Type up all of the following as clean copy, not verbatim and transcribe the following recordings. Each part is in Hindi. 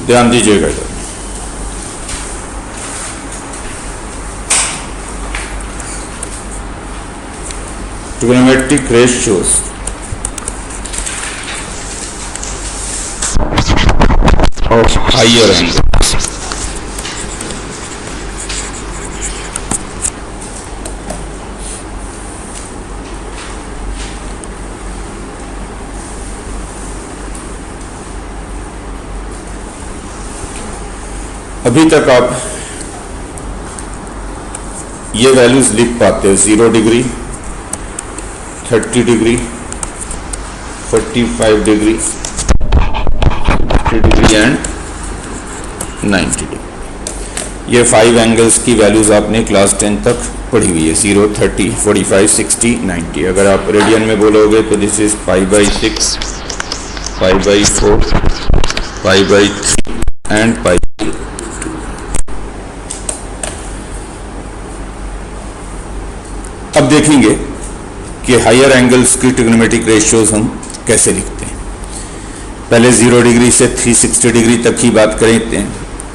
ध्यान दीजिएगा इधर। Trigonometric ratios of higher angle. अभी तक आप ये वैल्यूज लिख पाते हैं 0 degree, 30 degree, 45 degree, 50 degree and 90 degree. ये 5 एंगल्स की वैल्यूज आपने क्लास 10 तक पढ़ी हुई है, 0, 30, 45, 60, 90। अगर आप रेडियन में बोलोगे तो दिस इज π/6, π/4, π/3 एंड π। अब देखेंगे कि हायर एंगल्स की ट्रिग्नोमेट्रिक रेशियोज हम कैसे लिखते हैं। पहले 0 डिग्री से 360 डिग्री तक की बात करते हैं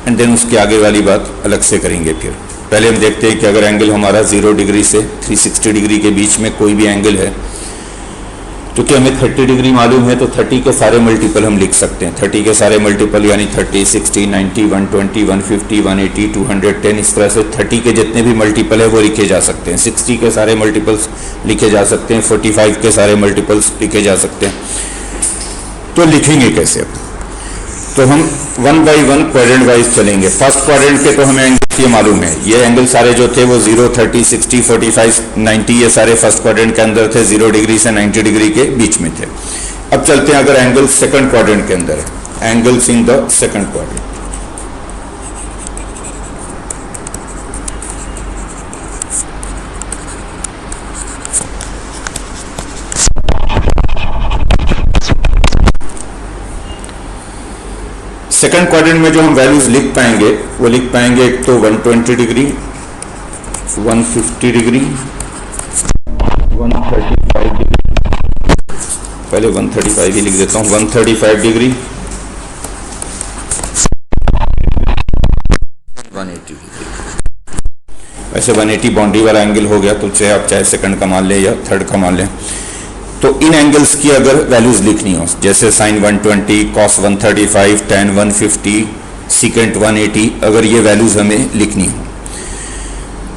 एंड देन उसके आगे वाली बात अलग से करेंगे। फिर पहले हम देखते हैं कि अगर एंगल हमारा 0 डिग्री से 360 डिग्री के बीच में कोई भी एंगल है, तो क्या हमें 30 डिग्री मालूम है तो 30 के सारे मल्टीपल हम लिख सकते हैं। 30 के सारे मल्टीपल यानी 30, 60, 90, 120, 150, 180, 210, इस तरह से 30 के जितने भी मल्टीपल है वो लिखे जा सकते हैं। 60 के सारे मल्टीपल्स लिखे जा सकते हैं, 45 के सारे मल्टीपल्स लिखे जा सकते हैं। तो लिखेंगे कैसे? तो हम 1 बाई 1 क्वाड्रेंट वाइज चलेंगे। फर्स्ट क्वाड्रेंट के तो हमें एंगल ये मालूम है, ये एंगल सारे जो थे वो 0, 30, 60, 45, 90 ये सारे फर्स्ट क्वाड्रेंट के अंदर थे, 0 डिग्री से 90 डिग्री के बीच में थे। अब चलते हैं अगर एंगल सेकंड क्वाड्रेंट के अंदर है, angles in the second quadrant. Second quadrant में जो हम वैल्यूज लिख पाएंगे वो लिख पाएंगे एक तो 120 डिग्री, 150 डिग्री, 135 डिग्री, पहले 135 ही लिख देता हूं, 135 डिग्री, 180 डिग्री। वैसे 180 बाउंड्री वाला एंगल हो गया, तो चाहे आप चाहे सेकंड का मान लें या थर्ड का मान लें। तो इन एंगल्स की अगर वैल्यूज लिखनी हो, जैसे साइन 120, कॉस 135, tan 150, सीकेंट 180, अगर ये वैल्यूज हमें लिखनी हो,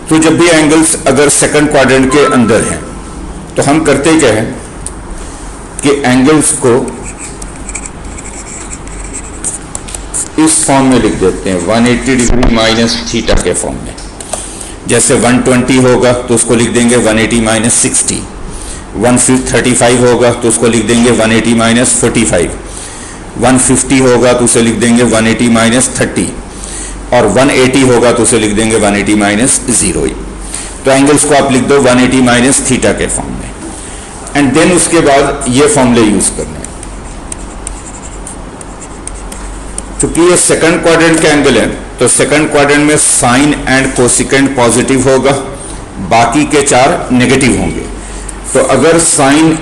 तो जब भी एंगल्स अगर सेकंड क्वाड्रेंट के अंदर हैं तो हम करते क्या है कि एंगल्स को इस फॉर्म में लिख देते हैं, 180 डिग्री माइनस थीटा के फॉर्म में। जैसे 120 होगा तो उसको लिख देंगे 180 माइनस 60, 135 होगा तो उसको लिख देंगे 180 माइनस 45, 150 होगा तो उसे लिख देंगे 180 माइनस 30, और 180 होगा तो उसे लिख देंगे 180 माइनस 0। तो एंगल्स को आप लिख दो 180 माइनस थीटा के फॉर्म में, एंड देन उसके बाद ये फॉर्मूले यूज करने हैं। चूंकि ये सेकंड क्वाड्रेंट के एंगल है तो सेकंड क्वाड्रेंट में साइन एंड कोसिकेंट पॉजिटिव होगा, बाकी के 4 नेगेटिव होंगे। तो अगर साइन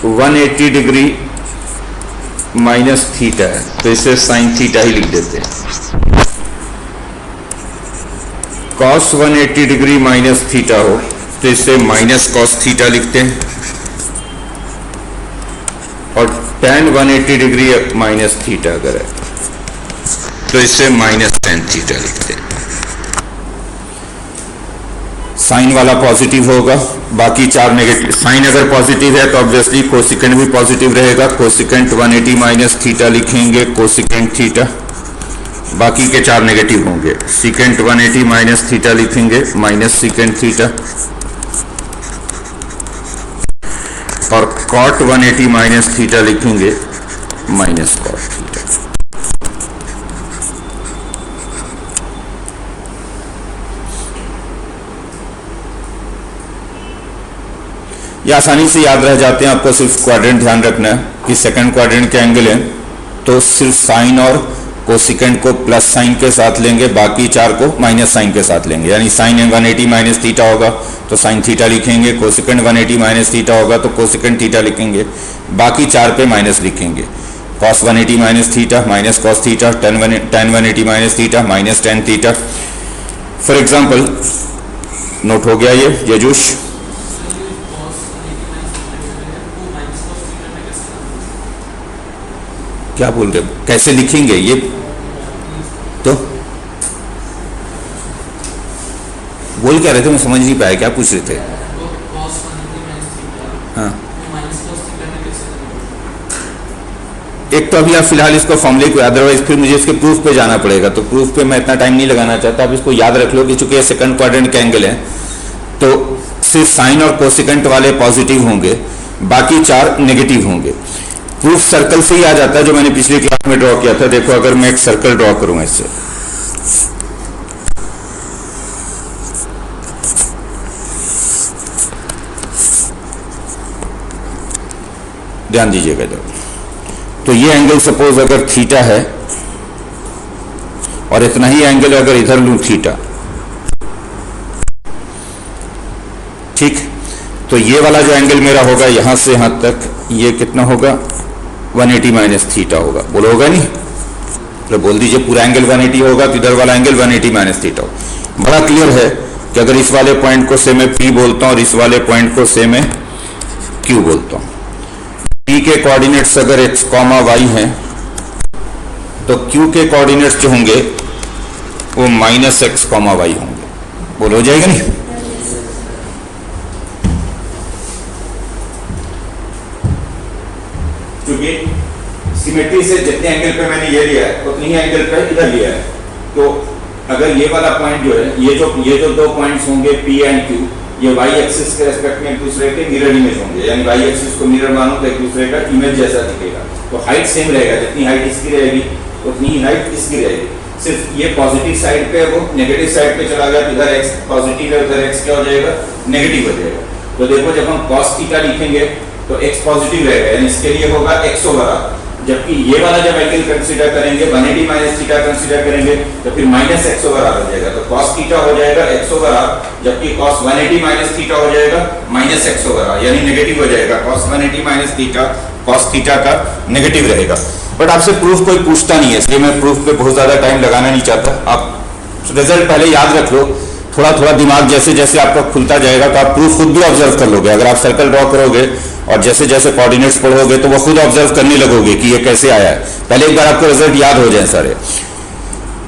180 डिग्री माइनस थीटा है तो इसे साइन थीटा ही लिख देते हैं। कॉस 180 डिग्री माइनस थीटा हो तो इसे माइनस कॉस थीटा लिखते हैं, और tan 180 डिग्री माइनस थीटा अगर है तो इसे माइनस tan थीटा लिखते हैं। साइन वाला पॉजिटिव होगा, बाकी 4 नेगेटिव। साइन अगर पॉजिटिव है तो ऑब्वियसली कोसिकेंट भी पॉजिटिव रहेगा, कोसिकेंट 180 माइनस थीटा लिखेंगे, कोसिकेंट थीटा, बाकी के 4 नेगेटिव होंगे। सीकेंट 180 माइनस थीटा लिखेंगे, माइनस सीकेंट थीटा, और कॉट 180 माइनस थीटा लिखेंगे, माइनस कॉट थीटा। ये आसानी से याद रह जाते हैं। आपको सिर्फ क्वाड्रेंट ध्यान रखना है कि सेकंड क्वाड्रेंट के एंगल है तो सिर्फ साइन और कोसिकेंट को प्लस साइन के साथ लेंगे, बाकी 4 को माइनस साइन के साथ लेंगे। यानी साइन 180 माइनस थीटा होगा तो साइन थीटा लिखेंगे, कोसिकेंट 180 माइनस थीटा होगा तो कोसिकेंट थीटा लिखेंगे, बाकी 4 पे माइनस लिखेंगे। cos 180 minus theta minus cos theta, tan 180 minus theta minus tan theta. For example note हो गया ये यजुष? क्या बोल रहे हो, कैसे लिखेंगे ये? तो बोल क्या रहे थे, मैं समझ नहीं पाया, क्या पूछ रहे थे? हाँ, एक तो अभी आप फिलहाल इसको फॉर्मूले को, अदरवाइज फिर मुझे इसके प्रूफ पे जाना पड़ेगा, तो प्रूफ पे मैं इतना टाइम नहीं लगाना चाहता। आप इसको याद रख लो कि चूंकि सेकंड क्वाड्रेंट का एंगल है तो सिर्फ साइन और कोसेकेंट वाले पॉजिटिव होंगे, बाकी चार नेगेटिव होंगे। प्रूफ सर्कल से ही आ जाता है जो मैंने पिछली क्लास में ड्रॉ किया था। देखो अगर मैं एक सर्कल ड्रॉ करूंगा इससे, ध्यान दीजिएगा जब, तो ये एंगल सपोज अगर थीटा है और इतना ही एंगल अगर इधर लूं थीटा, ठीक, तो ये वाला जो एंगल मेरा होगा यहां से यहां तक, ये कितना होगा? 180 माइनस थीटा होगा। बोलो होगा नहीं? तो बोल दीजिए पूरा एंगल 180 होगा तो इधर वाला एंगल 180 माइनस थीटा होगा। बड़ा क्लियर है कि अगर इस वाले पॉइंट को से मैं P बोलता हूं और इस वाले पॉइंट को से मैं Q बोलता हूं, P के कोऑर्डिनेट्स अगर x, y हैं तो Q के कोऑर्डिनेट्स जो होंगे वो माइनस x, y होंगे। बोलो हो जाएगा नहीं? क्योंकि सिमेट्री से जितने एंगल पे मैंने ये लिया है उतनी ही एंगल पे इधर लिया है, तो अगर ये वाला पॉइंट जो है, ये जो दो पॉइंट्स होंगे P एंड Q, ये y एक्सिस के रेस्पेक्ट में एक दूसरे के मिरर इमेज होंगे, यानी y एक्सिस को मिरर मानो तो एक दूसरे का इमेज जैसा दिखेगा। तो हाइट सेम रहेगा, जितनी हाइट इसकी रहेगी उतनी ही हाइट इसकी रहेगी। सिर्फ ये पॉजिटिव साइड पे वो नेगेटिव साइड पे चला गया, इधर x पॉजिटिव है, उधर x क्या हो जाएगा? नेगेटिव हो जाएगा। तो देखो जब हम cos थीटा लिखेंगे तो x पॉजिटिव रहेगा, यानी इसके लिए होगा x ओवर r, जबकि ये वाला जब एंगल कंसीडर करेंगे 180 माइनस थीटा कंसीडर करेंगे तो फिर माइनस x ओवर r हो जाएगा। तो cos थीटा हो जाएगा x ओवर r, जबकि cos 180 माइनस थीटा हो जाएगा माइनस x ओवर r, यानी नेगेटिव हो जाएगा। cos 180 minus theta cos theta का नेगेटिव रहेगा। बट आपसे प्रूफ कोई पूछता नहीं है, इसलिए मैं प्रूफ पे बहुत ज्यादा टाइम लगाना नहीं चाहता। आप रिजल्ट पहले याद रख लो, थोड़ा थोड़ा दिमाग जैसे जैसे आपका खुलता जाएगा तो आप प्रूफ खुद भी ऑब्जर्व कर लोगे। अगर आप सर्कल ड्रॉ करोगे और जैसे जैसे कोऑर्डिनेट्स पढ़ोगे तो वो खुद ऑब्जर्व करने लगोगे कि ये कैसे आया है। पहले एक बार आपको रिजल्ट याद हो जाए सारे,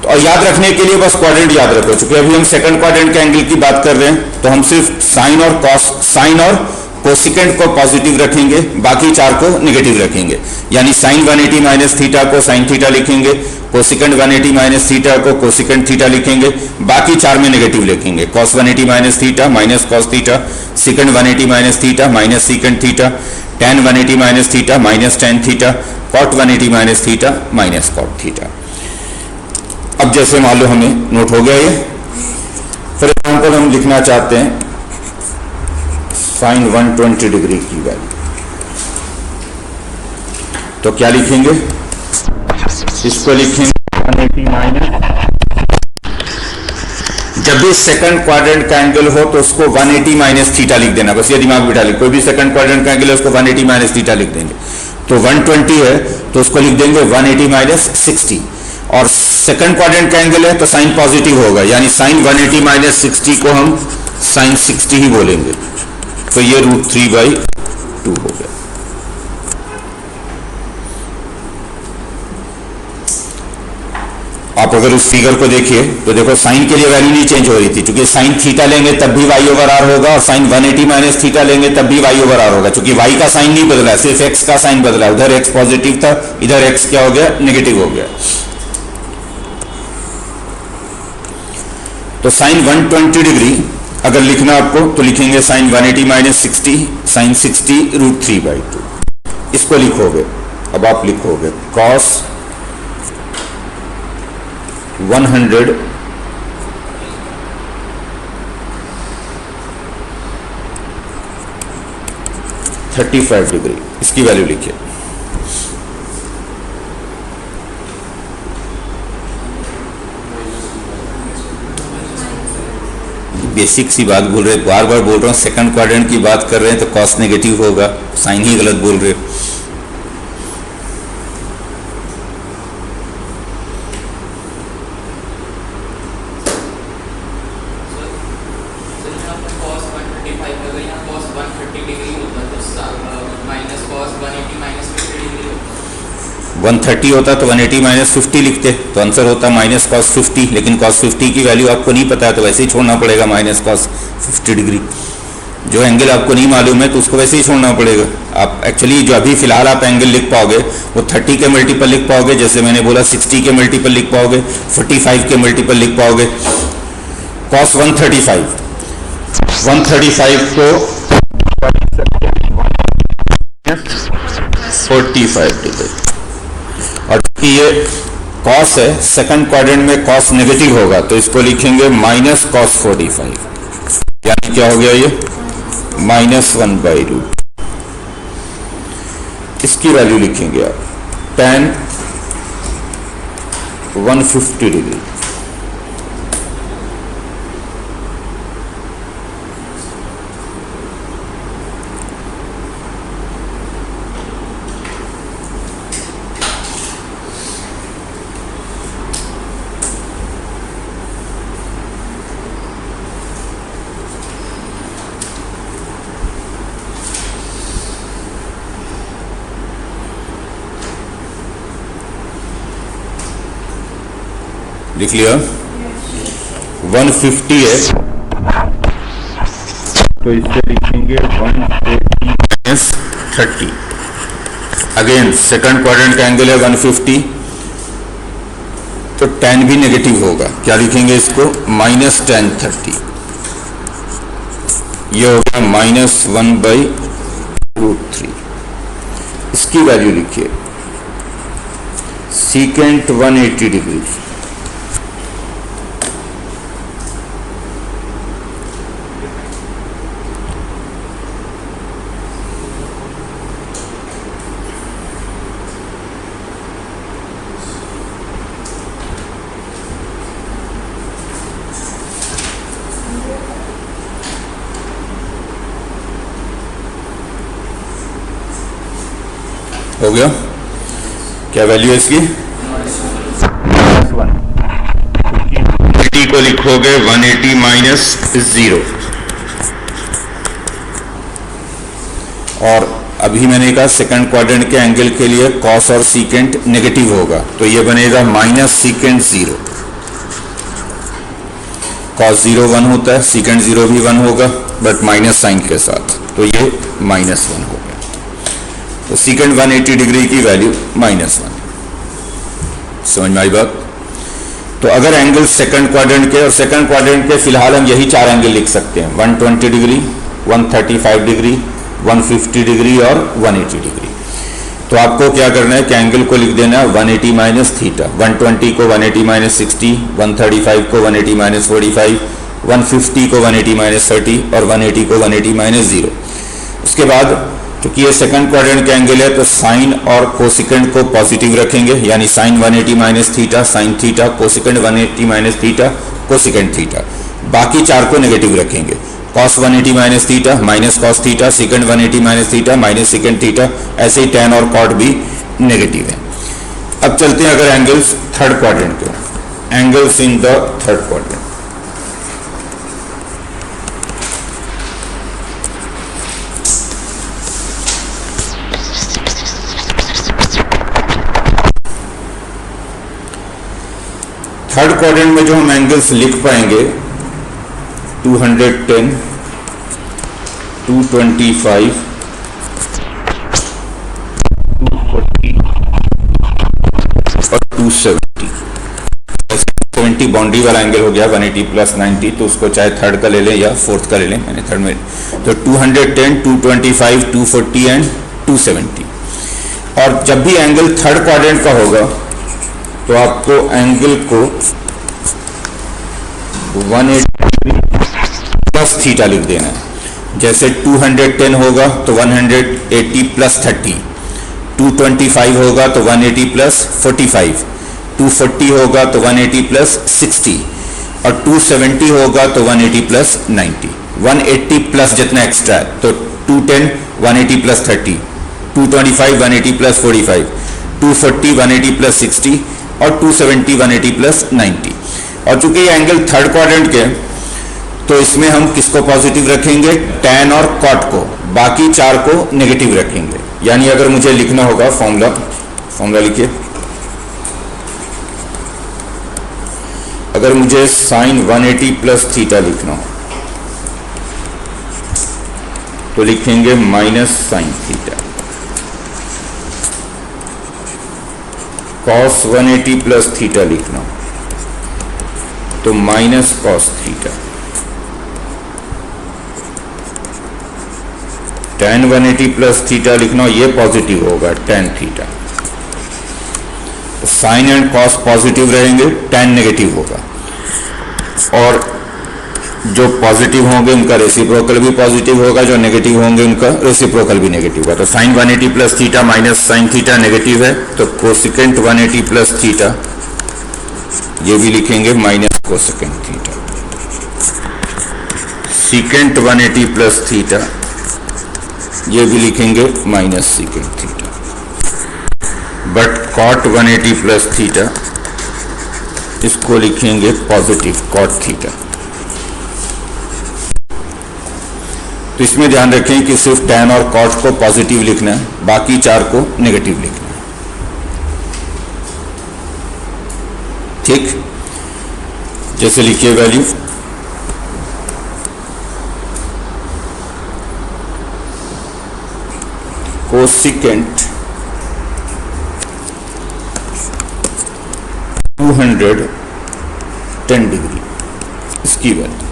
तो और याद रखने के लिए बस क्वाड्रेंट याद रखो। चूंकि अभी हम सेकंड क्वाड्रेंट के एंगल की बात कर रहे हैं तो हम सिर्फ साइन और कोसिकेंट को पॉजिटिव रखेंगे, बाकी चार को नेगेटिव रखेंगे। यानी साइन 180 माइनस थीटा को साइन थीटा लिखेंगे, कोसिकेंट 180 माइनस थीटा को कोसिकेंट थीटा लिखेंगे, बाकी चार में नेगेटिव लिखेंगे। Cos 180 minus theta minus cos theta, secant 180 minus theta minus secant theta, tan 180 minus theta minus tan theta, cot 180 minus theta minus cot theta. अब जैसे मान लो हमें नोट हो गया ये, फॉर एग्जाम्पल हम लिखना चाहते हैं साइन 120 डिग्री की वैल्यू, तो क्या लिखेंगे? इसको लिखेंगे 180 माइनस, जब भी सेकंड क्वाड्रेंट का एंगल हो तो उसको 180 माइनस थीटा लिख देना, बस ये दिमाग बिठा ले। कोई भी सेकंड क्वाड्रेंट का एंगल है उसको 180 माइनस थीटा लिख देंगे। तो 120 है तो उसको लिख देंगे 180 माइनस 60, और सेकंड क्वाड्रेंट का एंगल है तो साइन पॉजिटिव होगा, यानी साइन 180 माइनस 60 को हम साइन 60 ही बोलेंगे। तो ये √3/2 हो गया। आप अगर उस फिगर को देखिए तो देखो साइन के लिए वैल्यू नहीं चेंज हो रही थी, क्योंकि साइन थीटा लेंगे तब भी y ओवर r होगा, और साइन 180 माइनस थीटा लेंगे तब भी y ओवर r होगा, क्योंकि y का साइन नहीं बदला, सिर्फ x का साइन बदला। उधर x पॉजिटिव था, इधर x क्या हो गया? नेगेटिव हो गया। तो साइन 120 डिग्री अगर लिखना आपको तो लिखेंगे साइन 180 माइनस 60 साइन 60 √3/2। इसको लिखोगे, अब आप लिखोगे कॉस 100 35 डिग्री, इसकी वैल्यू लिखिए। बेसिक सी बात बोल रहे, बार बार बोल रहा हूँ, सेकंड क्वाड्रेंट की बात कर रहे हैं तो कॉस नेगेटिव होगा, साइन ही गलत बोल रहे। 130 होता तो 180 माइनस 50 लिखते, तो आंसर होता माइनस कॉस 50, लेकिन कॉस 50 की वैल्यू आपको नहीं पता है तो वैसे ही छोड़ना पड़ेगा माइनस कॉस 50 डिग्री। जो एंगल आपको नहीं मालूम है तो उसको वैसे ही छोड़ना पड़ेगा। आप एक्चुअली जो अभी फिलहाल आप एंगल लिख पाओगे वो 30 के मल्टीपल लिख पाओगे, जैसे मैंने बोला 60 के मल्टीपल लिख पाओगे, 45 के मल्टीपल लिख पाओगे। कॉस 135 को 45 डिग्री, और ये कॉस है, सेकंड क्वाड्रेंट में कॉस नेगेटिव होगा तो इसको लिखेंगे माइनस कॉस 45, यानी क्या हो गया ये -1/√। इसकी वैल्यू लिखेंगे आप tan 150 डिग्री। लिख लिया 150 है तो इससे लिखेंगे 180-30। अगेन सेकंड क्वाड्रेंट का एंगल है 150 तो tan भी नेगेटिव होगा, क्या लिखेंगे इसको -tan 30। ये होगा -1/√3। इसकी वैल्यू लिखिए सीकेंट 180 डिग्री। हो गया, क्या वैल्यू है इसकी -1। को लिखोगे 180 माइनस 0, और अभी मैंने कहा सेकंड क्वाड्रेंट के एंगल के लिए कॉस और सीकेंट नेगेटिव होगा तो ये बनेगा माइनस सीकेंट 0। कॉस 0 1 होता है, सीकेंट 0 भी 1 होगा बट माइनस साइन के साथ, तो ये -1 होगा। तो सीकेंट 180 डिग्री की वैल्यू -1। समझ में आई बात? तो अगर एंगल सेकंड क्वाड्रेंट के, और सेकंड क्वाड्रेंट के फिलहाल हम यही 4 एंगल लिख सकते हैं, 120 डिग्री, 135 डिग्री, 150 डिग्री और 180 डिग्री। तो आपको क्या करना है कि एंगल को लिख देना 180 माइनस थीटा। 120 को 180 माइनस 60, 135 को 180 माइनस 45, 150 को 180 माइनस 30 और 180 को 180 माइनस 0। उसके बाद क्योंकि ये सेकंड क्वाड्रेंट का एंगल है तो साइन और कोसिकेंट को पॉजिटिव रखेंगे, यानी sine 180 minus theta sine theta, cosecant 180 minus theta cosecant theta. बाकी 4 को नेगेटिव रखेंगे, cos 180 minus theta minus cos theta, secant 180 minus theta minus secant theta, ऐसे ही tan और कॉट भी नेगेटिव है। अब चलते हैं अगर एंगल्स थर्ड क्वाड्रेंट के, angles in the third quadrant. Third quadrant में जो हम एंगल्स लिख पाएंगे 210, 225, 240 और 270। 70 बाउंड्री वाला एंगल हो गया 180 प्लस 90, तो उसको चाहे थर्ड का ले लें या फोर्थ का ले लें, मैंने थर्ड में। तो 210, 225, 240 एंड 270। और जब भी एंगल थर्ड क्वाड्रेंट का होगा तो आपको एंगल को 180 प्लस थीटा लिख देना है। जैसे 210 होगा तो 180 प्लस 30, 225 होगा तो 180 प्लस 45, 240 होगा तो 180 प्लस 60 और 270 होगा तो 180 प्लस 90। 180 प्लस जितना एक्स्ट्रा है तो 210 180 प्लस 30, 225 180 प्लस 45, 240 180 प्लस 60 और 270 180 प्लस 90। और चूंकि ये एंगल थर्ड क्वाड्रेंट के तो इसमें हम किसको पॉजिटिव रखेंगे, tan और cot को, बाकी 4 को नेगेटिव रखेंगे। यानी अगर मुझे लिखना होगा फॉर्मूला फॉर्मूला लिखिए। अगर मुझे साइन 180 प्लस थीटा लिखना हो तो लिखेंगे minus sine theta. Cos 180 plus theta लिखना हो तो minus cos theta. tan 180 plus theta लिखना हो, ये पॉजिटिव होगा tan theta. Sine and cos positive रहेंगे, tan नेगेटिव होगा, और जो पॉजिटिव होंगे उनका रेसिप्रोकल भी पॉजिटिव होगा, जो नेगेटिव होंगे उनका रेसिप्रोकल भी नेगेटिव होगा। तो sine 180 plus theta minus sine theta negative है, तो कोसेकेंट 180 प्लस थीटा ये भी लिखेंगे minus cosecant theta. Secant 180 plus theta ये भी लिखेंगे minus secant theta. But cot 180 plus theta इसको लिखेंगे पॉजिटिव कॉट थीटा। तो इसमें ध्यान रखें कि सिर्फ tan और कॉट को पॉजिटिव लिखना है, बाकी चार को नेगेटिव लिखना है। ठीक, जैसे लिखिए वैल्यू कोसिकेंट 210 डिग्री, इसकी वैल्यू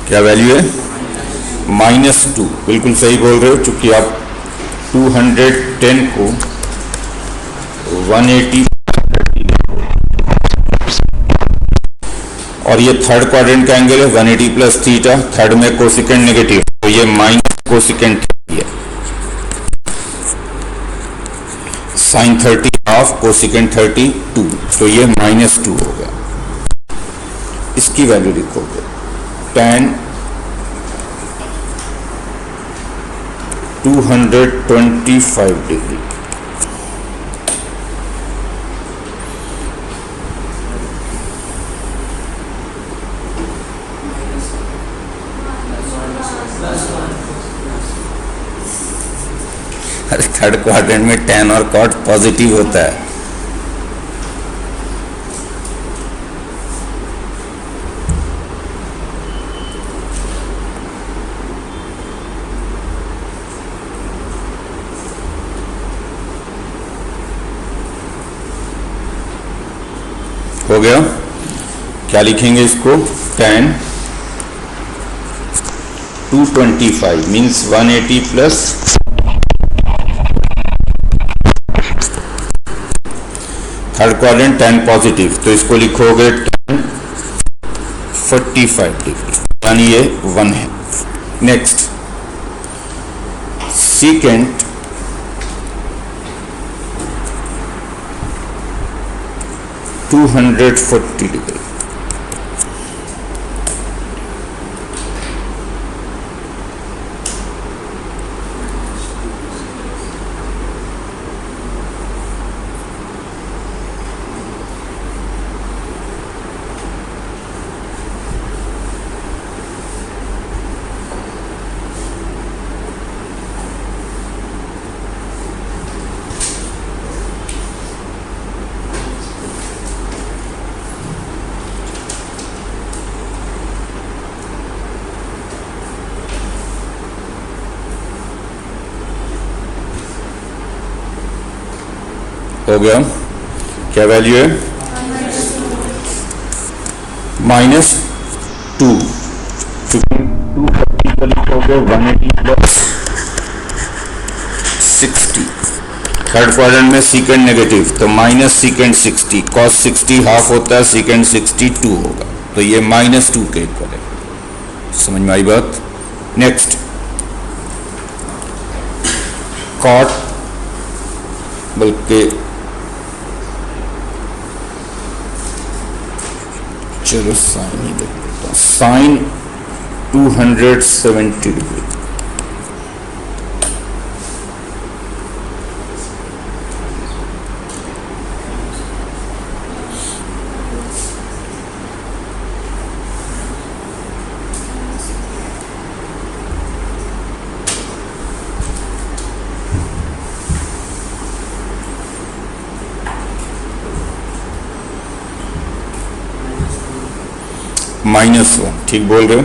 क्या वैल्यू है? -2। बिल्कुल सही बोल रहे हो, चूंकि आप 210 को 180 और ये थर्ड क्वाड्रेंट का एंगल है 180 प्लस थीटा, थर्ड में कोसिकेंट नेगेटिव, तो ये माइनस कोसिकेंट है। साइन 30 हाफ कोसिकेंट 32, तो ये -2 होगा। इसकी वैल्यू लिखोगे tan 225 डिग्री। अरे थर्ड क्वाड्रेंट में tan और cot पॉजिटिव होता है। हो गया, क्या लिखेंगे इसको? tan 225 means 180 plus third quadrant tan positive, तो इसको लिखोगे tan 45 डिग्री, यानी ये 1 है। Next secant 240 degree. हो गया, क्या वैल्यू है? -2। 240 को लिखोगे 180 प्लस 60। थर्ड क्वाड्रेंट में सीकेंट नेगेटिव, तो माइनस सीकेंट 60, कॉस 60 हाफ होता है, सीकेंट 62 होगा, तो ये -2 के इक्वल है। समझ में आई बात? नेक्स्ट कॉट, बल्कि चलो साइन ही देख लेता हूँ। Sign 270 degree. -1, ठीक बोल रहे हो।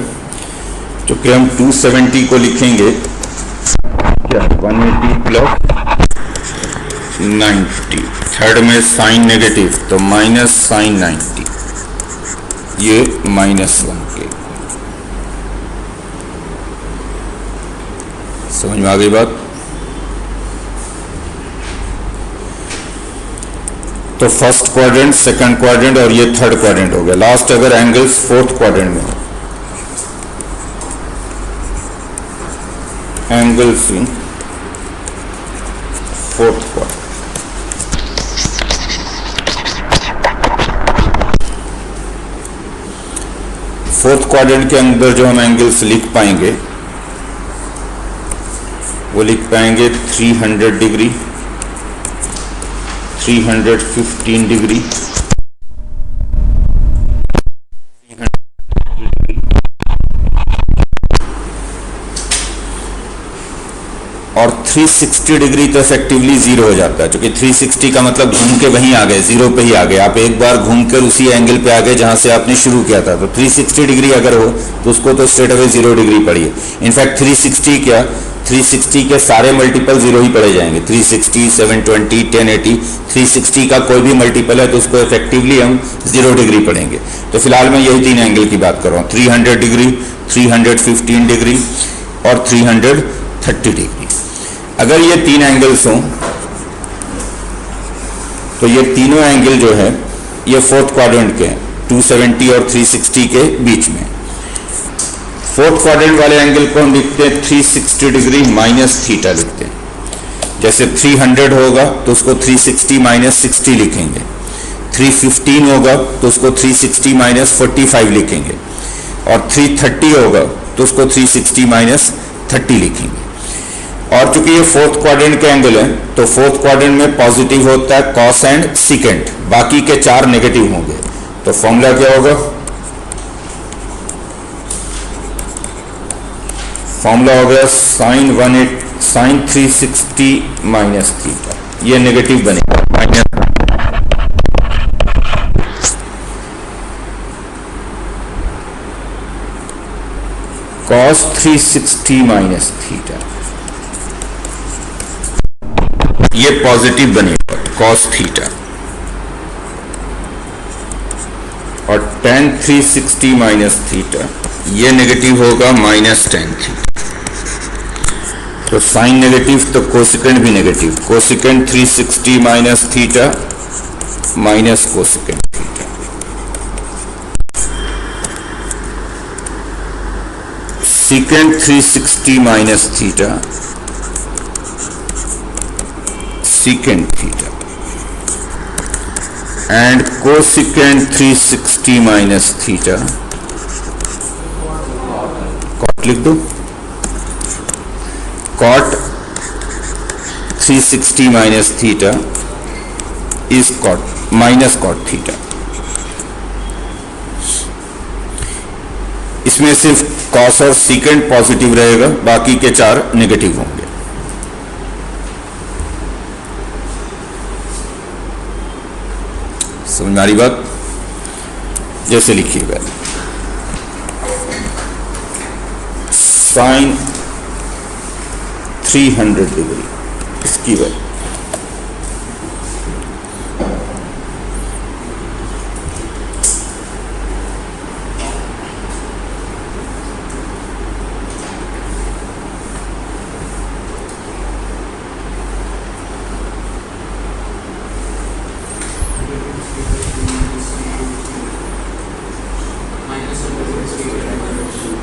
क्योंकि हम 270 को लिखेंगे क्या 180 प्लस 90, थर्ड में साइन नेगेटिव तो माइनस साइन 90, ये -1 के। समझ में आ गई बात। तो फर्स्ट क्वाड्रेंट, सेकंड क्वाड्रेंट और ये थर्ड क्वाड्रेंट हो गया। लास्ट अगर एंगल्स फोर्थ क्वाड्रेंट में हो, angles in fourth quadrant, fourth quadrant के अंदर जो हम एंगल्स लिख पाएंगे वो लिख पाएंगे 300 डिग्री, 315 डिग्री, और 360 डिग्री तो इफेक्टिवली जीरो हो जाता है, क्योंकि 360 का मतलब घूम के वहीं आ गए, जीरो पे ही आ गए। आप एक बार घूमकर उसी एंगल पे आ गए जहां से आपने शुरू किया था। तो 360 डिग्री अगर हो तो उसको तो स्ट्रेट अवे 0 डिग्री पड़िए। इनफैक्ट 360 क्या, 360 के सारे मल्टीपल जीरो ही पड़े जाएंगे। 360, 720, 1080, 360 का कोई भी मल्टीपल है तो उसको इफेक्टिवली हम 0 डिग्री पढ़ेंगे। तो फिलहाल मैं यही 3 एंगल की बात कर रहा हूँ, 300 डिग्री, 315 डिग्री और 330 डिग्री। अगर ये 3 एंगल्स हों तो ये तीनों एंगल जो है ये फोर्थ क्वाड्रेंट के हैं, 270 और 360 के बीच में। फोर्थ क्वाड्रेंट वाले एंगल को हम लिखते हैं 360 डिग्री माइनस थीटा लिखते हैं। जैसे 300 होगा तो उसको 360 माइनस 60 लिखेंगे, 315 होगा तो उसको 360 माइनस 45 लिखेंगे, और 330 होगा तो उसको 360 माइनस 30 लिखेंगे। और चूंकि ये फोर्थ क्वाड्रेंट के एंगल है तो फोर्थ क्वाड्रेंट में पॉजिटिव होता है कॉस एंड सीकेंट, बाकी के 4 नेगेटिव होंगे। तो फॉर्मूला क्या होगा, फॉर्मूला हो गया साइन 360 माइनस थीटा, ये नेगेटिव बनेगा माइनस, कॉस 360 माइनस थीटा, ये पॉजिटिव बनेगा कॉस थीटा, और tan 360 माइनस थीटा ये नेगेटिव होगा माइनस tan थीटा। तो साइन नेगेटिव तो कोसिकेंट भी negative, cosecant 360 minus theta minus cosecant theta. Secant 360 minus theta secant theta and cosecant 360 minus theta, cot लिख दो, cot 360 minus theta is cot minus cot theta। इसमें सिर्फ cos और secant पॉजिटिव रहेगा, बाकी के 4 नेगेटिव होंगे। समझ में आ रही बात। जैसे लिखिएगा साइन 300 डिग्री, इसकी वैल्यू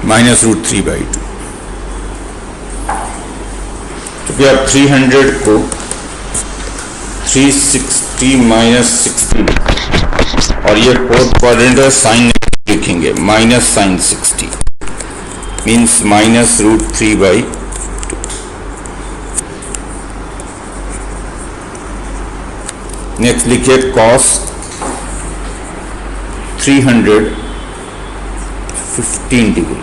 -√3/2। क्योंकि आप 300 को 360 माइनस 60 और ये फोर्थ क्वाड्रेंट है, साइन लिखेंगे minus sine 60 means minus √3/2। Next लिखिए कॉस 315 डिग्री।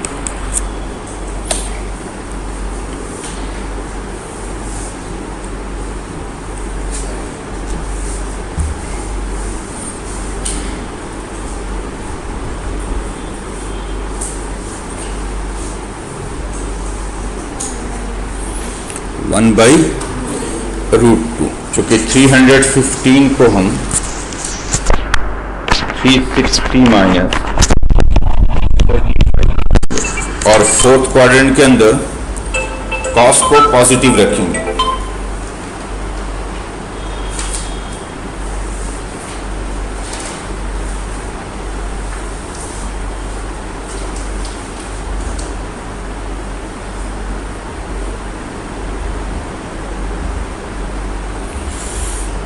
वन बाई √2, चूँकि 315 को हम 360 माइनस और फोर्थ क्वाड्रेंट के अंदर कॉस को पॉजिटिव रखेंगे।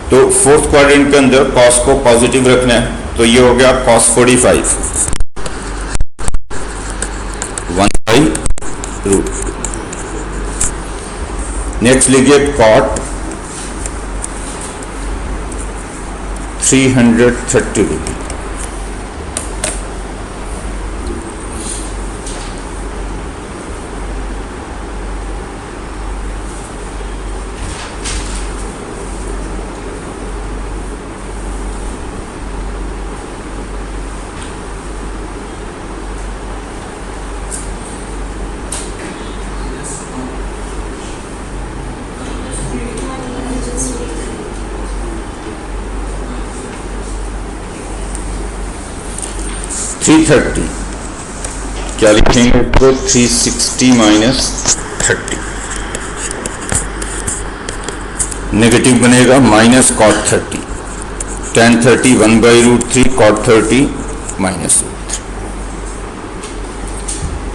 तो फोर्थ क्वाड्रेंट के अंदर कॉस को पॉजिटिव रखना है, तो ये हो गया cos 45 1/√2। नेक्स्ट लिखिए cot 330 डिग्री। क्या लिखेंगे तो 360 माइनस 30 नेगेटिव बनेगा minus cot 30 tan 30 1/√3 cot 30 minus √3।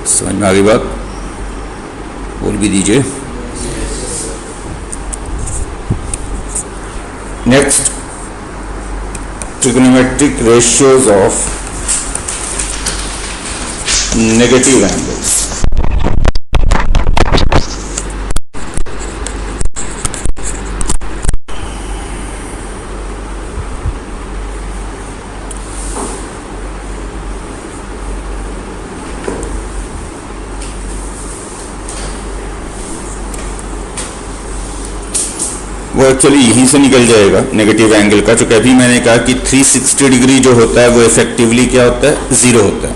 समझ में आ गई बात? बोल भी दीजिए। Next trigonometric ratios of negative angles। वो एक्चुअली यहीं से निकल जाएगा नेगेटिव एंगल का, जो कभी मैंने कहा कि 360 डिग्री जो होता है वो इफेक्टिवली क्या होता है, 0 होता है।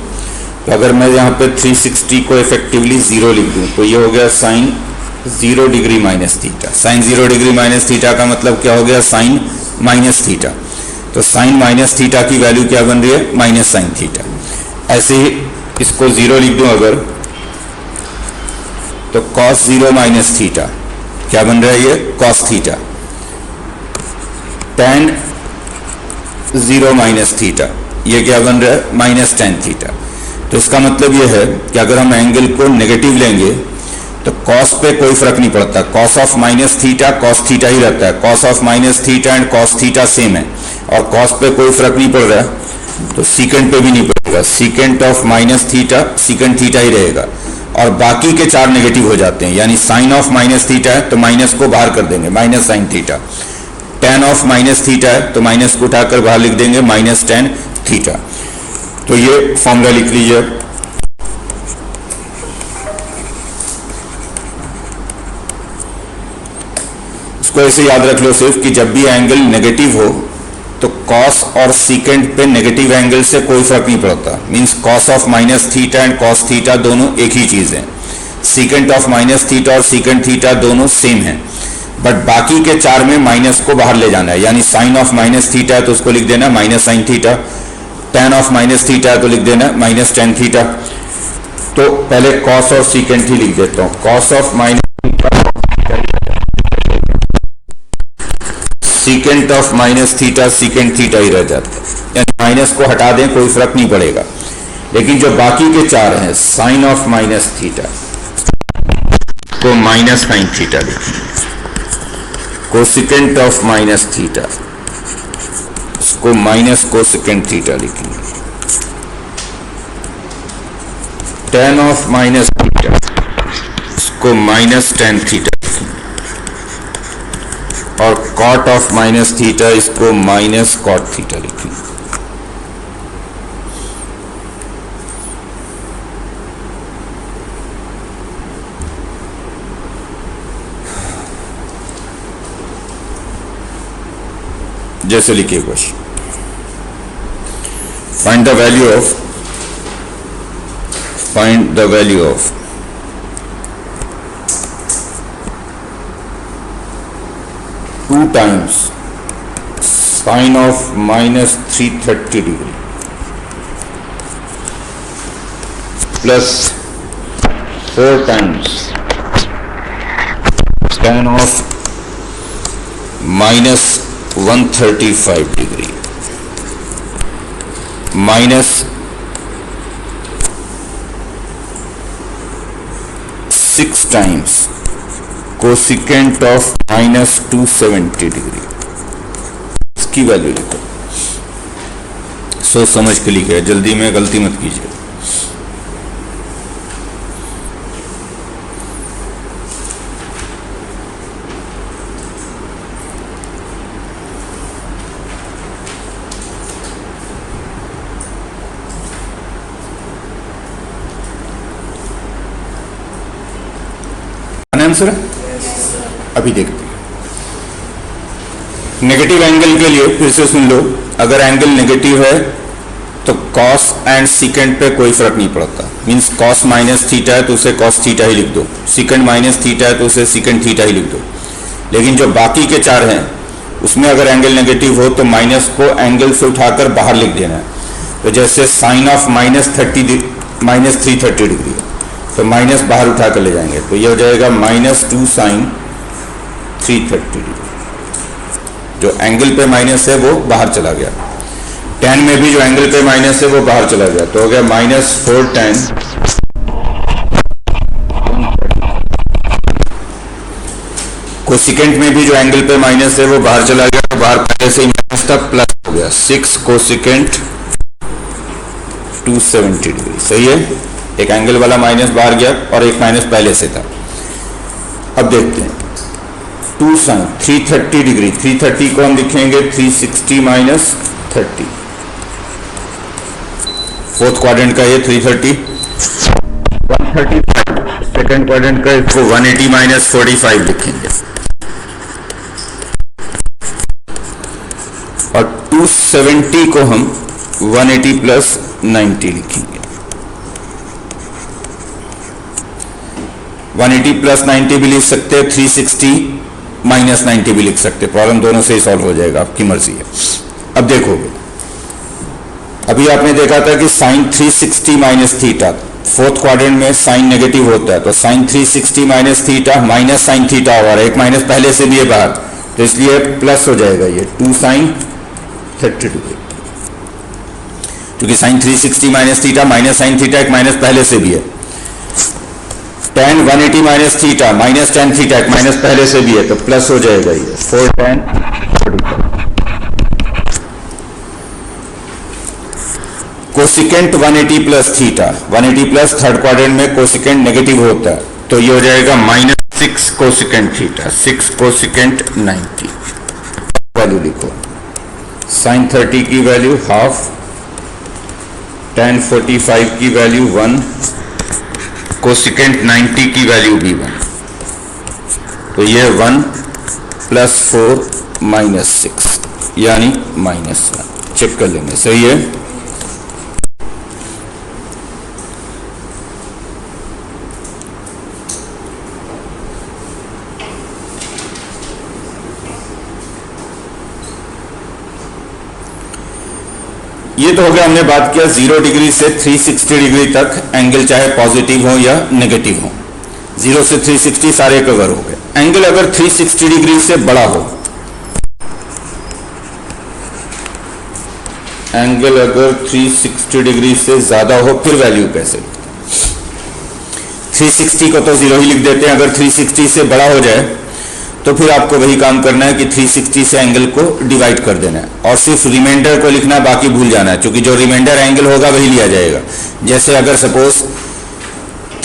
तो अगर मैं यहाँ पे 360 को इफेक्टिवली 0 लिख दूँ तो ये हो गया sine 0 degree minus theta. Sine 0 degree minus theta का मतलब क्या हो गया, साइन माइनस थीटा। तो साइन माइनस थीटा की वैल्यू क्या बन रही है, माइनस साइन थीटा। ऐसे ही इसको 0 लिख दूँ अगर, तो cos 0 माइनस थीटा क्या बन रहा है, ये cos theta. tan 0 minus theta ये क्या बन रहा है, माइनस tan थीटा। तो इसका मतलब यह है कि अगर हम एंगल को नेगेटिव लेंगे तो cos पे कोई फर्क नहीं पड़ता, cos of minus theta cos theta ही रहता है। cos of minus theta and cos theta same है, और cos पे कोई फर्क नहीं पड़ रहा है तो सीकेंट पे भी नहीं पड़ेगा। Secant of minus theta secant theta ही रहेगा, और बाकी के 4 नेगेटिव हो जाते हैं। यानी साइन ऑफ माइनस थीटा है तो माइनस को बाहर कर देंगे, minus sine theta. tan of minus theta है तो माइनस को उठाकर बाहर लिख देंगे, माइनस tan थीटा। तो ये फॉर्मूला लिख लीजिए। इसको ऐसे याद रख लो सिर्फ कि जब भी एंगल नेगेटिव हो तो cos और सीकेंट पे नेगेटिव एंगल से कोई फर्क नहीं पड़ता। Means cos of minus theta and cos theta दोनों एक ही चीज है। सीकेंट ऑफ माइनस थीटा और सीकेंट थीटा दोनों सेम है, बट बाकी के 4 में माइनस को बाहर ले जाना है। यानी साइन ऑफ माइनस थीटा है तो उसको लिख देना minus sine theta, tan of minus theta है तो लिख देना माइनस tan थीटा। तो पहले cos और सीकेंट ही लिख देता हूं। cos of minus theta secant of minus theta secant theta ही रह जाता है, यानी माइनस को हटा दें कोई फर्क नहीं पड़ेगा। लेकिन जो बाकी के 4 हैं, साइन ऑफ माइनस थीटा को माइनस साइन थीटा लिखेंगे, कोसेकेंट ऑफ माइनस थीटा इसको माइनस कोसेकेंट थीटा लिखेंगे। tan ऑफ माइनस थीटा, इसको माइनस tan थीटा, और cot ऑफ माइनस थीटा, इसको माइनस cot थीटा लिखेंगे। जैसे लिखिए question, find the value of 2 times sin of minus 330 degree plus 4 times tan of minus 135 degree minus 6 times cosecant of minus 270 degree, इसकी वैल्यू लिखो। सोच समझ के लिखिए, जल्दी में गलती मत कीजिए। आंसर अभी देखते हैं। नेगेटिव एंगल के लिए फिर से सुन लो, अगर एंगल नेगेटिव है तो कॉस एंड सीकेंट पे कोई फर्क नहीं पड़ता। मींस कॉस माइनस थीटा है तो उसे कॉस थीटा ही लिख दो, सीकेंट माइनस थीटा है तो उसे सीकेंट थीटा ही लिख दो। लेकिन जो बाकी के 4 हैं उसमें अगर एंगल नेगेटिव हो तो माइनस को एंगल से उठाकर बाहर लिख देना है। तो जैसे साइन ऑफ माइनस 330 डिग्री तो माइनस बाहर उठा कर ले जाएंगे, तो ये हो जाएगा -2 sin 330 डिग्री। जो एंगल पे माइनस है वो बाहर चला गया। tan में भी जो एंगल पे माइनस है वो बाहर चला गया, तो हो गया -4 tan। कोसिकेंट में भी जो एंगल पे माइनस है वो बाहर चला गया, तो बाहर पहले से ही माइनस था, प्लस हो गया 6 कोसिकेंट 270 डिग्री। सही है, एक एंगल वाला माइनस बाहर गया और एक माइनस पहले से था। अब देखते हैं 2 sin 330 डिग्री, 330 को हम लिखेंगे 360 माइनस 30। फोर्थ क्वाड्रेंट का ये 330, 135 सेकंड क्वाड्रेंट का, इसको 180 माइनस 45 लिखेंगे, और 270 को हम 180 प्लस 90 लिखेंगे। 180 प्लस 90 भी लिख सकते हैं, 360 माइनस 90 भी लिख सकते हैं। प्रॉब्लम दोनों से ही सॉल्व हो जाएगा, आपकी मर्जी है। अब देखोगे, अभी आपने देखा था कि sine 360 minus theta, fourth quadrant में साइन नेगेटिव होता है, तो sine 360 minus theta minus sine theta होगा, एक माइनस पहले से भी है बाहर, तो इसलिए प्लस हो जाएगा ये 2 sin 30 डिग्री, क्योंकि sine 360 minus theta minus sine theta एक माइनस पहले से भी है। tan 180 minus theta minus tan theta एक माइनस पहले से भी है, तो प्लस हो जाएगा ये 4 tan 45। Cosecant 180 plus theta, 180 plus third quadrant में कोसिकेंट नेगेटिव होता है, तो ये हो जाएगा -6 कोसिकेंट थीटा, 6 कोसिकेंट 90। वैल्यू लिखो, साइन 30 की वैल्यू हाफ, tan 45 की वैल्यू 1, कोसिकेंट 90 की वैल्यू भी 1, तो ये 1 प्लस 4 माइनस 6 यानी -1। चेक कर लेंगे, सही है। ये तो हो गया, हमने बात किया 0 डिग्री से 360 डिग्री तक एंगल चाहे पॉजिटिव हो या नेगेटिव हो। 0 से 360 सारे कवर हो गए। एंगल अगर 360 डिग्री से बड़ा हो, एंगल अगर 360 डिग्री से ज्यादा हो, फिर वैल्यू कैसे? 360 को तो 0 ही लिख देते हैं। अगर 360 से बड़ा हो जाए तो फिर आपको वही काम करना है कि 360 से एंगल को डिवाइड कर देना है और सिर्फ रिमाइंडर को लिखना, बाकी भूल जाना है, क्योंकि जो रिमाइंडर एंगल होगा वही लिया जाएगा। जैसे अगर सपोज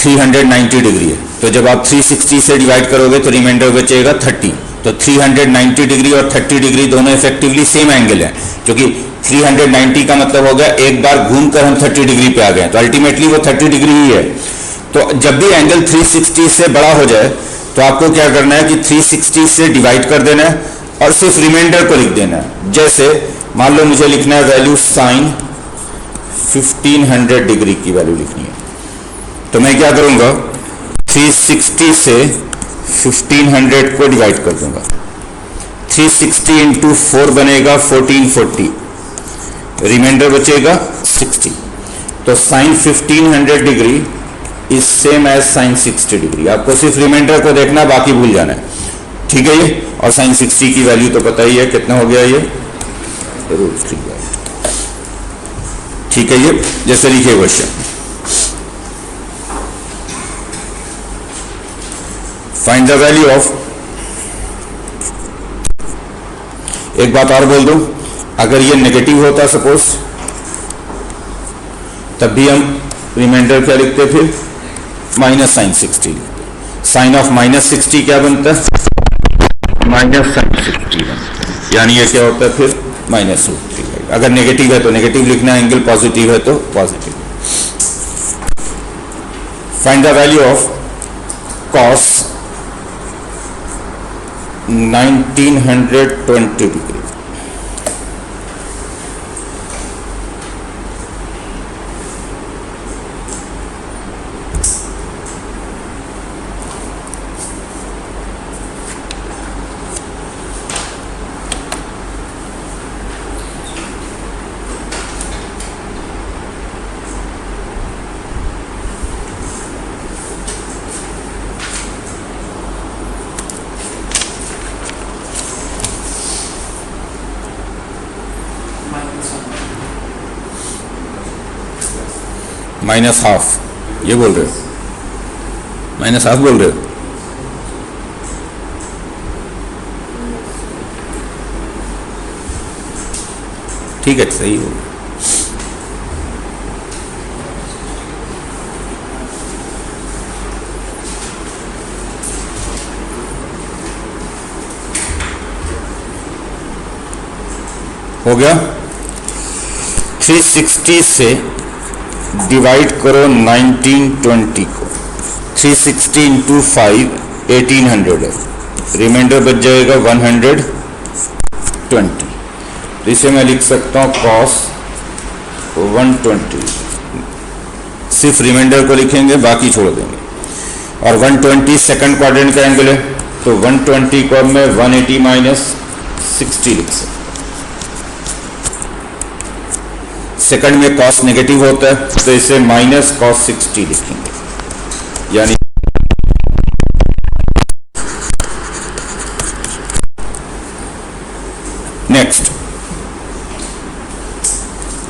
390 डिग्री है, तो जब आप 360 से डिवाइड करोगे तो रिमाइंडर बचेगा 30। तो 390 डिग्री और 30 डिग्री दोनों इफेक्टिवली सेम एंगल है, क्योंकि 390 का मतलब हो गया एक बार घूमकर हम 30 डिग्री पे आ गए, तो अल्टीमेटली वो 30 डिग्री ही है। तो जब भी एंगल 360 से बड़ा हो जाए तो आपको क्या करना है कि 360 से डिवाइड कर देना है और सिर्फ रिमाइंडर को लिख देना है। जैसे मान लो मुझे लिखना है वैल्यू साइन 1500 डिग्री की वैल्यू लिखनी है, तो मैं क्या करूंगा 360 से 1500 को डिवाइड कर दूंगा। 360 इंटू 4 बनेगा 1440, रिमाइंडर बचेगा 60। तो sine 1500 degree is same as sine 60 degree. आपको सिर्फ रिमाइंडर को देखना, बाकी भूल जाना है, ठीक है ये। और साइन 60 की वैल्यू तो पता ही है कितना हो गया ये √3, ठीक है ये। जैसे लिखिए question, find the value of, एक बात और बोल दूं, अगर ये नेगेटिव होता सपोज, तब भी हम रिमाइंडर क्या लिखते फिर माइनस साइन 60 लिखते। साइन ऑफ माइनस 60 क्या बनता है माइनस साइन 60 बनता है, यानी ये क्या होता है फिर -√3। अगर नेगेटिव है तो नेगेटिव लिखना, एंगल पॉजिटिव है तो positive. Find the value of cos 1920 degree. -½ ये बोल रहे हो, -½ बोल रहे हो, ठीक है सही हो। हो गया। 360 से डिवाइड करो 1920 को, 360 इंटू 5 1800 है, रिमाइंडर बच जाएगा 120। तो इसे मैं लिख सकता हूँ cos 120, सिर्फ रिमाइंडर को लिखेंगे बाकी छोड़ देंगे। और 120 सेकंड क्वाड्रेंट का एंगल है, तो 120 को मैं 180 - 60 लिख सकता हूँ। सेकंड में cos नेगेटिव होता है, तो इसे -cos 60 लिखेंगे, यानी नेक्स्ट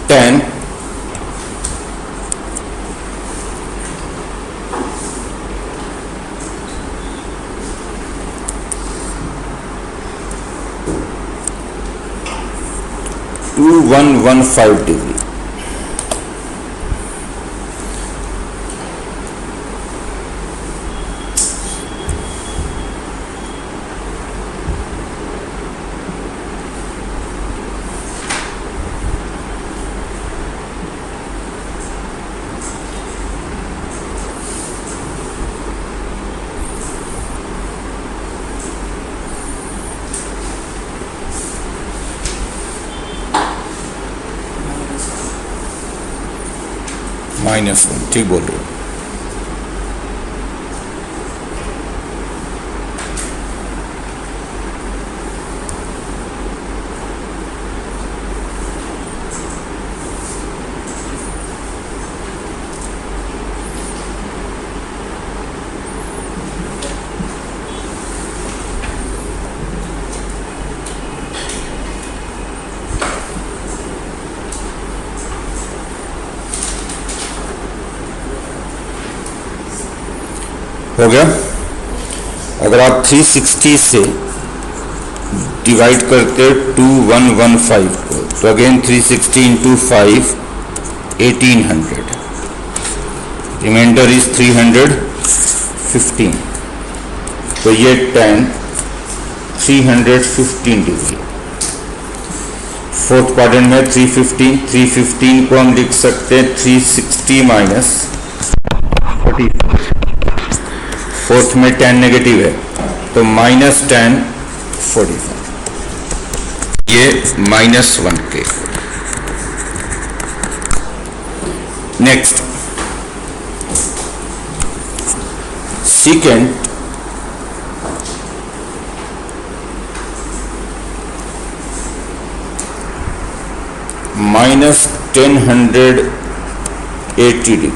tan 2115 डिग्री। -1, ठीक बोल रहे हो। हो गया। अगर आप 360 से डिवाइड करते 2115 को, तो अगेन 360 इंटू 5 1800, रिमाइंडर इज 315, तो ये tan 315 डिग्री। फोर्थ क्वाड्रेंट में 315 को हम लिख सकते हैं 360 माइनस 45। फोर्थ में tan नेगेटिव है तो माइनस tan 45, ये -1 के। Next secant -1080 degree.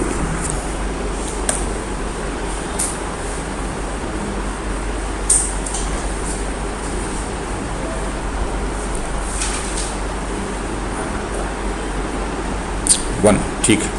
वन, ठीक है।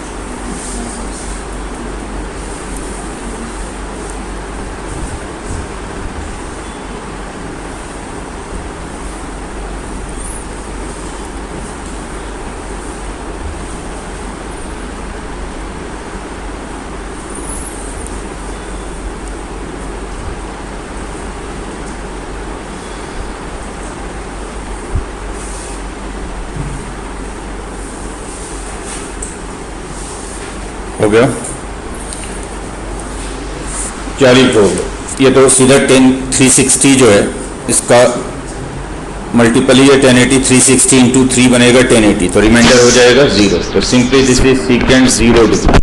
हो गया, क्या लिख होगा? ये तो सीधा 360 जो है इसका मल्टीपल ही है 1080, 360 इंटू 3 बनेगा 1080, तो रिमाइंडर हो जाएगा 0। तो simply this is second 0 degree.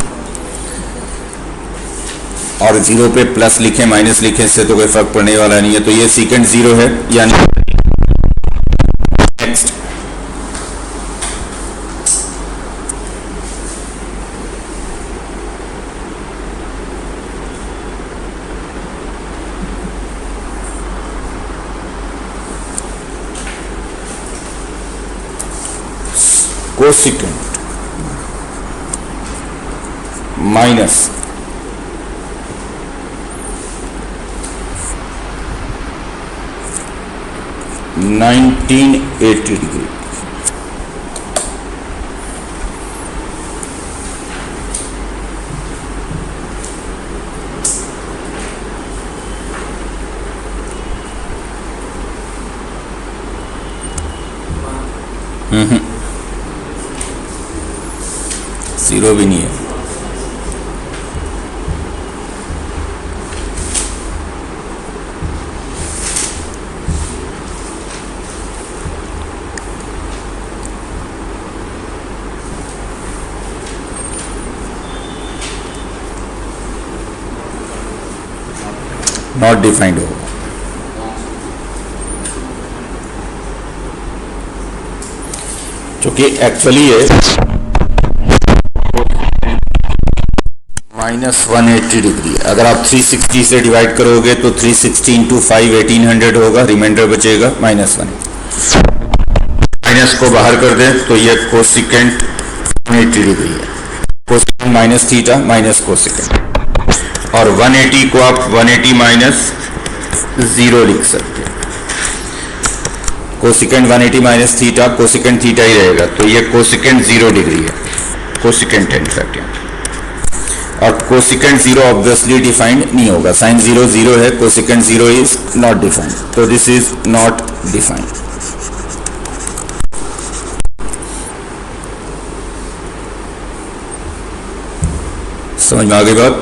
और 0 पे प्लस लिखें माइनस लिखें इससे तो कोई फर्क पड़ने वाला नहीं है, तो ये सेकेंड 0 है यानी। Next cosecant minus (1980 degree). Zero भी नहीं है। नॉट डिफाइंड होगा, क्योंकि एक्चुअली ये -180 डिग्री। अगर आप 360 से डिवाइड करोगे तो 360 इंटू 5 1800 होगा, रिमाइंडर बचेगा -1। माइनस को बाहर कर दें तो ये कोसिकेंट 180 डिग्री है। Cosecant minus theta minus cosecant, और 180 को आप 180 माइनस 0 लिख सकते हैं। Cosecant 180 minus theta, cosecant theta ही रहेगा, तो ये कोसिकेंट 0 डिग्री है, कोसिकेंट 10 और कोसिकेंट 0 ऑब्वियसली डिफाइंड नहीं होगा। साइन 0 0 है, कोसिकेंट 0 इज नॉट डिफाइंड, तो दिस इज नॉट डिफाइंड। समझ में आ गई बात?